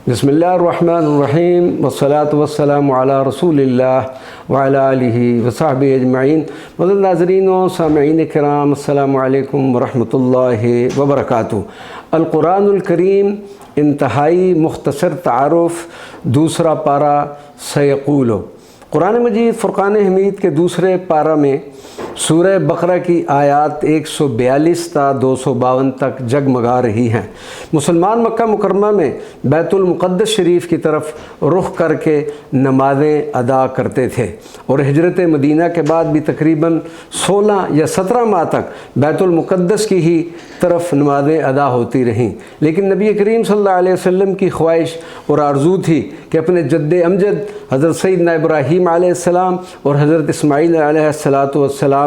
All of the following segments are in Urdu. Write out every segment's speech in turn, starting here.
بسم اللہ الرحمن الرحیم والصلاة والسلام علی رسول اللہ وعلی آلہ وصحبہ اجمعین۔ معزز ناظرین و سامعین کرام، السلام علیکم ورحمۃ اللہ وبرکاتہ۔ القرآن الکریم انتہائی مختصر تعارف، دوسرا پارہ سیقول۔ قرآن مجید فرقان حمید کے دوسرے پارہ میں سورہ بقرہ کی آیات 142 تا 252 تک جگمگا رہی ہیں۔ مسلمان مکہ مکرمہ میں بیت المقدس شریف کی طرف رخ کر کے نمازیں ادا کرتے تھے، اور ہجرت مدینہ کے بعد بھی تقریباً 16 یا 17 ماہ تک بیت المقدس کی ہی طرف نمازیں ادا ہوتی رہیں۔ لیکن نبی کریم صلی اللہ علیہ وسلم کی خواہش اور آرزو تھی کہ اپنے جد امجد حضرت سیدنا ابراہیم علیہ السلام اور حضرت اسماعیل علیہ السلام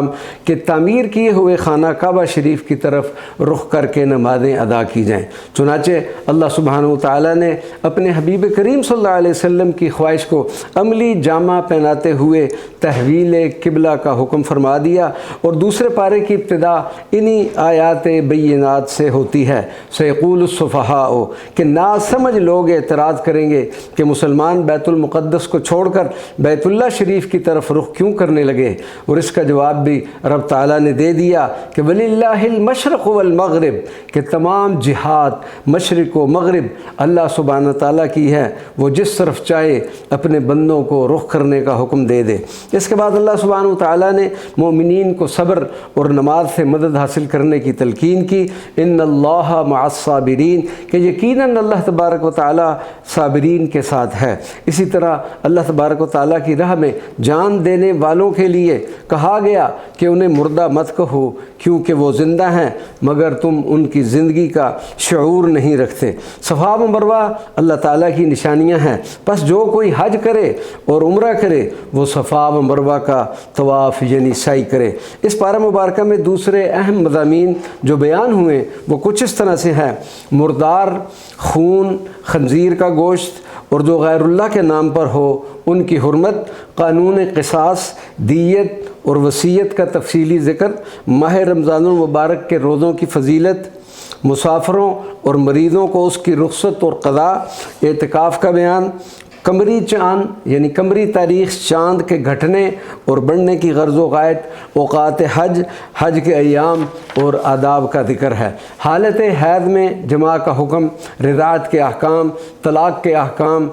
کے تعمیر کیے ہوئے خانہ کعبہ شریف کی طرف رخ کر کے نمازیں ادا کی جائیں۔ چنانچہ اللہ سبحانہ وتعالی نے اپنے حبیب کریم صلی اللہ علیہ وسلم کی خواہش کو عملی جامہ پہناتے ہوئے تحویل قبلہ کا حکم فرما دیا، اور دوسرے پارے کی ابتدا انہی آیات بینات سے ہوتی ہے۔ سیقول السفہاء کہ ناسمجھ لوگ اعتراض کریں گے کہ مسلمان بیت المقدس کو چھوڑ کر بیت اللہ شریف کی طرف رخ کیوں کرنے لگے، اور اس کا جواب بھی رب تعالیٰ نے دے دیا کہ وَلِلَّهِ الْمَشْرِقُ وَالْمَغْرِبُ کہ تمام جہات مشرق و مغرب اللہ سبحانہ تعالیٰ کی ہے، وہ جس طرف چاہے اپنے بندوں کو رخ کرنے کا حکم دے دے۔ اس کے بعد اللہ سبحانہ تعالیٰ نے مومنین کو صبر اور نماز سے مدد حاصل کرنے کی تلقین کی۔ ان اللہ مع الصابرین کہ یقیناً اللہ تبارک و تعالیٰ صابرین کے ساتھ ہے۔ اسی طرح اللہ تبارک و تعالیٰ کی راہ میں جان دینے والوں کے لیے کہا گیا کہ انہیں مردہ مت کہو، کیونکہ وہ زندہ ہیں مگر تم ان کی زندگی کا شعور نہیں رکھتے۔ صفا و مروہ اللہ تعالیٰ کی نشانیاں ہیں، پس جو کوئی حج کرے اور عمرہ کرے وہ صفا و مروہ کا طواف یعنی سعی کرے۔ اس پارہ مبارکہ میں دوسرے اہم مضامین جو بیان ہوئے وہ کچھ اس طرح سے ہیں: مردار، خون، خنزیر کا گوشت اور جو غیر اللہ کے نام پر ہو ان کی حرمت، قانون قصاص، دیت اور وصیت کا تفصیلی ذکر، ماہ رمضان المبارک کے روزوں کی فضیلت، مسافروں اور مریضوں کو اس کی رخصت اور قضاء، اعتکاف کا بیان، قمری چاند یعنی قمری تاریخ چاند کے گھٹنے اور بڑھنے کی غرض و غایت، اوقات حج، حج کے ایام اور آداب کا ذکر ہے۔ حالت حیض میں جماع کا حکم، رضاعت کے احکام، طلاق کے احکام،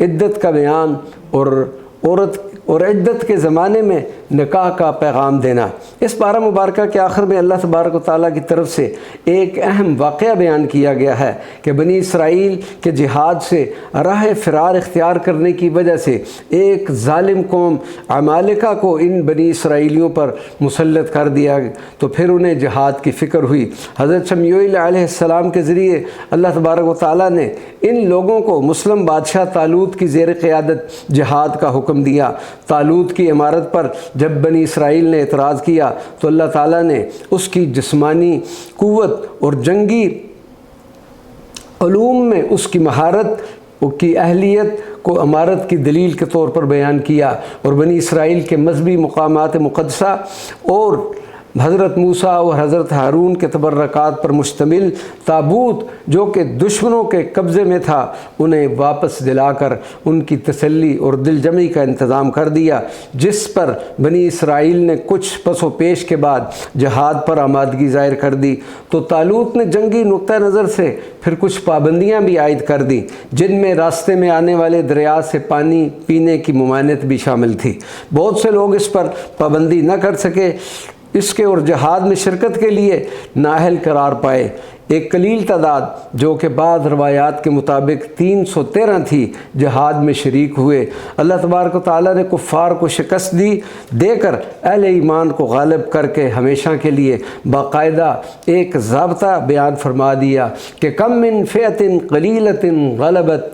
عدت کا بیان اور عدت کے زمانے میں نکاح کا پیغام دینا۔ اس پارہ مبارکہ کے آخر میں اللہ تبارک و تعالیٰ کی طرف سے ایک اہم واقعہ بیان کیا گیا ہے کہ بنی اسرائیل کے جہاد سے راہ فرار اختیار کرنے کی وجہ سے ایک ظالم قوم عمالقہ کو ان بنی اسرائیلیوں پر مسلط کر دیا، تو پھر انہیں جہاد کی فکر ہوئی۔ حضرت شمیعیل علیہ السلام کے ذریعے اللہ تبارک و تعالیٰ نے ان لوگوں کو مسلم بادشاہ طالوت کی زیر قیادت جہاد کا حکم دیا۔ طالوت کی عمارت پر جب بنی اسرائیل نے اعتراض کیا تو اللہ تعالیٰ نے اس کی جسمانی قوت اور جنگی علوم میں اس کی مہارت کی اہلیت کو امارت کی دلیل کے طور پر بیان کیا، اور بنی اسرائیل کے مذہبی مقامات مقدسہ اور حضرت موسیٰ اور حضرت ہارون کے تبرکات پر مشتمل تابوت جو کہ دشمنوں کے قبضے میں تھا انہیں واپس دلا کر ان کی تسلی اور دل جمعی کا انتظام کر دیا، جس پر بنی اسرائیل نے کچھ پس و پیش کے بعد جہاد پر آمادگی ظاہر کر دی۔ تو طالوت نے جنگی نقطہ نظر سے پھر کچھ پابندیاں بھی عائد کر دیں، جن میں راستے میں آنے والے دریا سے پانی پینے کی ممانعت بھی شامل تھی۔ بہت سے لوگ اس پر پابندی نہ کر سکے، اس کے اور جہاد میں شرکت کے لیے نااہل قرار پائے۔ ایک قلیل تعداد جو کہ بعض روایات کے مطابق 313 تھی جہاد میں شریک ہوئے۔ اللہ تبارک و تعالیٰ نے کفار کو شکست دے کر اہل ایمان کو غالب کر کے ہمیشہ کے لیے باقاعدہ ایک ضابطہ بیان فرما دیا کہ کم من فئۃ قلیلۃ غلبت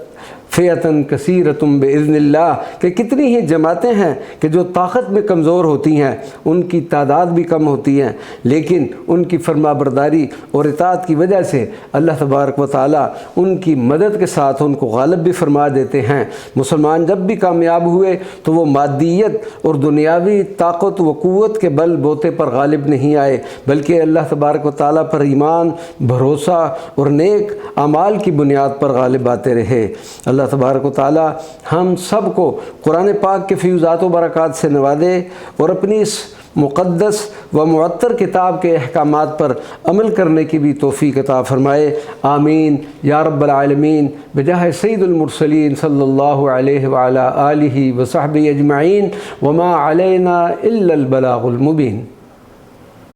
فیعتن کثیرتم باذن اللہ، کہ کتنی ہی جماعتیں ہیں کہ جو طاقت میں کمزور ہوتی ہیں، ان کی تعداد بھی کم ہوتی ہیں، لیکن ان کی فرما برداری اور اطاعت کی وجہ سے اللہ تبارک و تعالیٰ ان کی مدد کے ساتھ ان کو غالب بھی فرما دیتے ہیں۔ مسلمان جب بھی کامیاب ہوئے تو وہ مادیت اور دنیاوی طاقت و قوت کے بل بوتے پر غالب نہیں آئے، بلکہ اللہ تبارک و تعالیٰ پر ایمان، بھروسہ اور نیک اعمال کی بنیاد پر غالب آتے رہے۔ اللہ تبارک و تعالیٰ ہم سب کو قرآن پاک کے فیوزات و برکات سے نوازے اور اپنی اس مقدس و معطر کتاب کے احکامات پر عمل کرنے کی بھی توفیق عطا فرمائے، آمین یا رب العالمین، بجاہ سید المرسلین صلی اللہ علیہ وعلی آلہ وصحبہ اجمعین، وما علینا الا البلاغ المبین۔